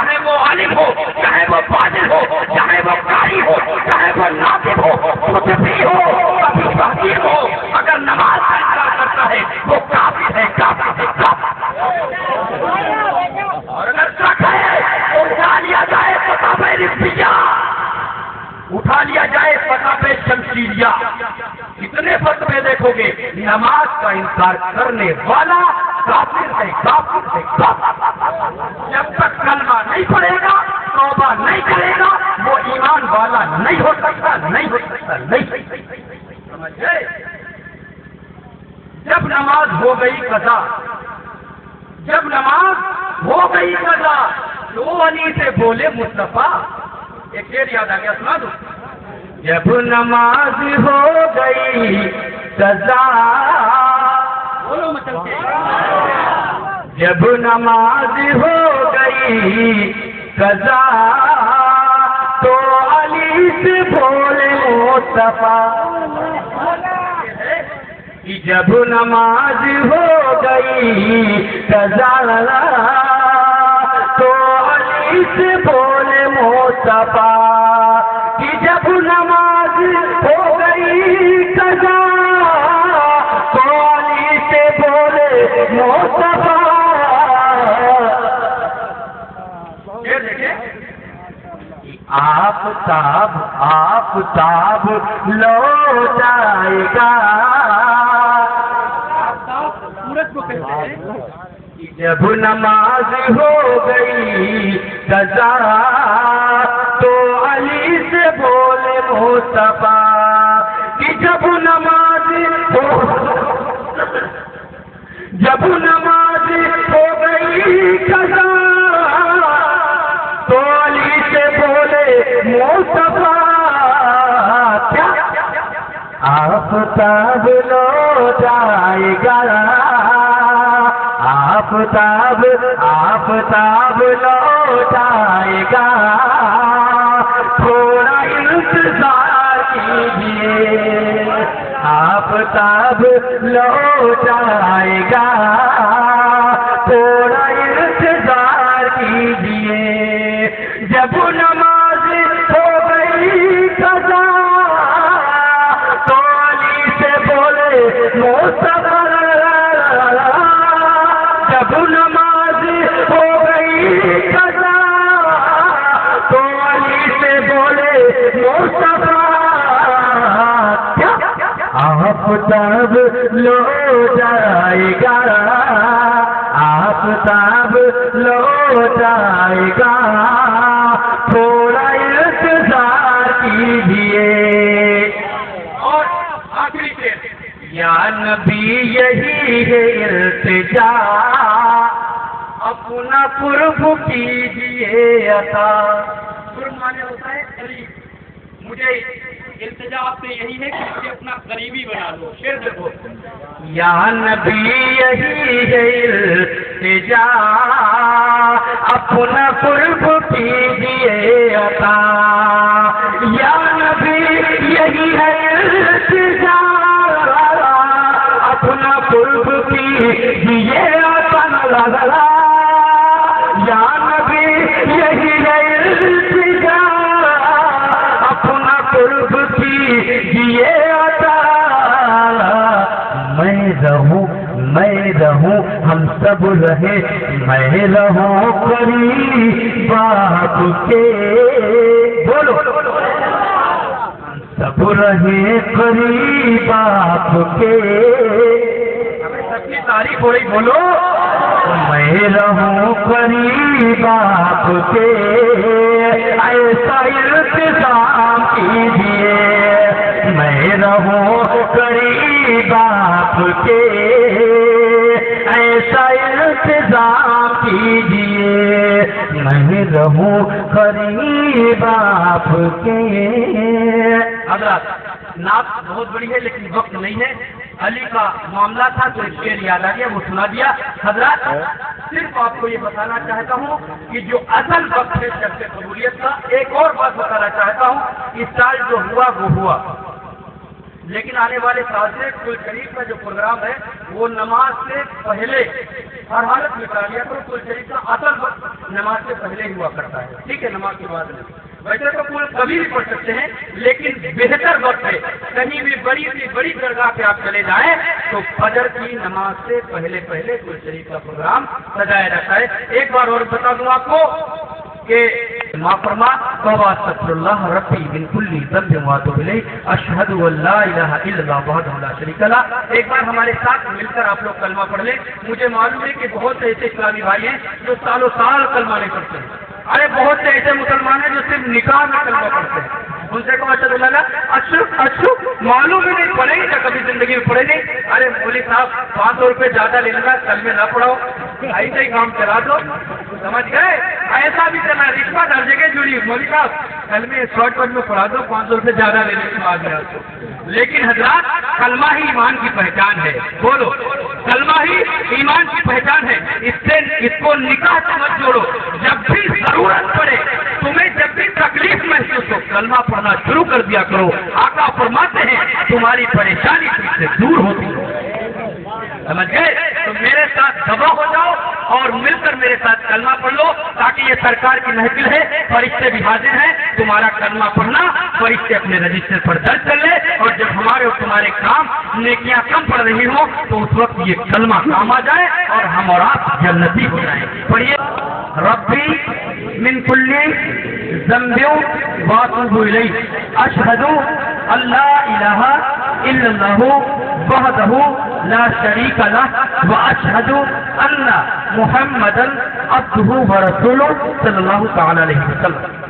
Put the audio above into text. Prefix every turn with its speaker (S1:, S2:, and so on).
S1: چاہے وہ عالم ہو، چاہے وہ فاضل ہو، چاہے وہ قاری ہو، چاہے وہ ناطق ہو، کچھ بھی ہو، کبھی فقیر ہو، اگر نماز کا انکار کرتا ہے وہ کافر ہے، کافر ہے، کافر ہے۔ اور اگر شک ہے تو اٹھا لیا جائے کتاب رفیہ، اٹھا لیا جائے کتاب شمشیریہ، کتنے فتوے دیکھو گے، نماز کا انکار کرنے والا کافر ہے، کافر ہے، کافر۔ جب تک کلمہ نہیں پڑھے گا، توبہ نہیں کرے گا، وہ ایمان والا نہیں ہو سکتا، نہیں ہو سکتا، نہیں ہو سکتا۔ سمجھ گئے؟ جب نماز ہو گئی قضا، جب نماز ہو گئی قضا، تو علی سے بولے مصطفیٰ، ایک شعر یاد آ گیا، سنا دو۔ جب نماز ہو گئی قضا، بولو مطلب کہ جب نماز ہو گئی قضا، تو علی سے بولے مصطفیٰ، جب نماز ہو گئی قضا، تو علی سے بولے مصطفیٰ، کہ جب نماز ہو گئی قضا، تو علی سے بولے مصطفیٰ۔ یہ دیکھیں، آفتاب لوٹ آئے گا، سورج کو کہتے ہیں، جب نماز ہو گئی قضا، تو علی سے بولے مصطفیٰ، کہ جب نماز ہو گئی قضا، تو علی سے بولے مصطفیٰ، کیا آفتاب لوٹ آئے گا، آفتاب لوٹ آئے گا، تھوڑا انتظار کیجیے، آفتاب لوٹ آئے گا، تھوڑا انتظار کیجیے، جب نماز ہو گئی قضا، تو علی سے بولے مصطفیٰ، جب نماز ہو گئی قضا، تو علی سے بولے مصطفیٰ، آفتاب لوٹ آئے گا، آفتاب لوٹ آئے گا، تھوڑا انتظار کیجیے۔ اور آخری شعر، یا نبی یہی ہے التجا، اپنا قرب کیجیے عطا۔ قرب مانے ہوتا ہے قریب، مجھے التجا آپ سے یہی ہے کہ مجھے اپنا قریبی بنا لو۔ شعر دیکھو، یا نبی یہی ہے التجا، اپنا قرب کیجیے عطا، یا نبی یہی ہے التجا، اپنا قرب کیجیے عطا، یا نبی یہی ہے التجا، اپنا قرب کیجیے عطا، میں رہوں ہم سب رہے، میں رہوں قریب آپ کے، بولو سب رہے قریب آپ کے، سب کی تعریف ہو رہی، بولو میں رہوں قریب آپ کے، ایسا انتظام کیجیے، میں رہوں قریب آپ کے، ایسا انتظام کیجیے، میں رہوں قریب آپ کے۔ حضرات نعت بہت بڑی ہے لیکن وقت نہیں ہے، علی کا معاملہ تھا تو ایک شعر یاد آ گیا، وہ سنا دیا۔ حضرات صرف آپ کو یہ بتانا چاہتا ہوں کہ جو اصل وقت ہے شرط قبولیت کا، ایک اور بات بتانا چاہتا ہوں، اس سال جو ہوا وہ ہوا، لیکن آنے والے سال سے کل شریف کا جو پروگرام ہے وہ نماز سے پہلے ہر حالت میں کرا لیا کرو. کل شریف کا اصل وقت نماز سے پہلے ہی ہوا کرتا ہے, ٹھیک ہے, نماز کے بعد نہیں. ویسے تو کل کبھی بھی پڑھ سکتے ہیں, لیکن بہتر وقت ہے کہیں بھی بڑی سی بڑی درگاہ پہ آپ چلے جائیں تو فجر کی نماز سے پہلے پہلے کل شریف کا پروگرام سجایا جاتا ہے. ایک بار اور بتا دوں آپ کو کہ ماں فرما توبہ استغفر اللہ ربی من کل ذنب واتوب الیہ اشہد ان لا الہ الا اللہ وحدہ لا شریک لہ. ایک بار ہمارے ساتھ مل کر آپ لوگ کلمہ پڑھ لیں. مجھے معلوم ہے کہ بہت سے ایسے اسلامی بھائی ہیں جو سالوں سال کلمہ نہیں پڑھتے ہیں. ارے بہت سے ایسے مسلمان ہیں جو صرف نکاح میں کلمہ پڑھتے ہیں. ان سے کہو اشہد ان لا اچھا معلوم ہی نہیں پڑھیں گے, کبھی زندگی میں پڑھے نہیں. ارے مولوی صاحب 500 روپے زیادہ لے لینا, کلمے نہ پڑھاؤ, ایسے ہی کام چلا دو, سمجھ گئے. ایسا بھی کرنا, رشوت ہر جگہ جڑی. مولوی صاحب کلمے شارٹ کٹ میں پڑھا دو, 500 روپے زیادہ لینے کے بعد میں. لیکن حضرات کلمہ ہی ایمان کی پہچان ہے. بولو, کلمہ ہی ایمان کی پہچان ہے. اس کو نکاح سے مت جوڑو. جب بھی ضرورت پڑے, تمہیں جب بھی تکلیف محسوس ہو, کلمہ پڑھنا شروع کر دیا کرو. آقا فرماتے ہیں تمہاری پریشانی تم سے دور ہوتی ہے. سمجھ گئے؟ تو میرے ساتھ دبا ہو جاؤ اور مل کر میرے ساتھ کلمہ پڑھ لو, تاکہ یہ سرکار کی محفل ہے, فرشتے بھی حاضر ہیں. تمہارا کلمہ پڑھنا فرشتے اپنے رجسٹر پر درج کر لے, اور جب ہمارے اور تمہارے کام نیکیاں کم پڑ رہی ہوں تو اس وقت یہ کلمہ کام آ جائے اور ہم اور آپ جنتی ہو جائیں. پڑھیے, ربی من کل ذنب واتوب الیہ اشہد ان لا الہ الا اللہ وحدہ لا شریک لہ واشہد ان محمدا عبدہ ورسولہ صلی اللہ تعالی علیہ وسلم.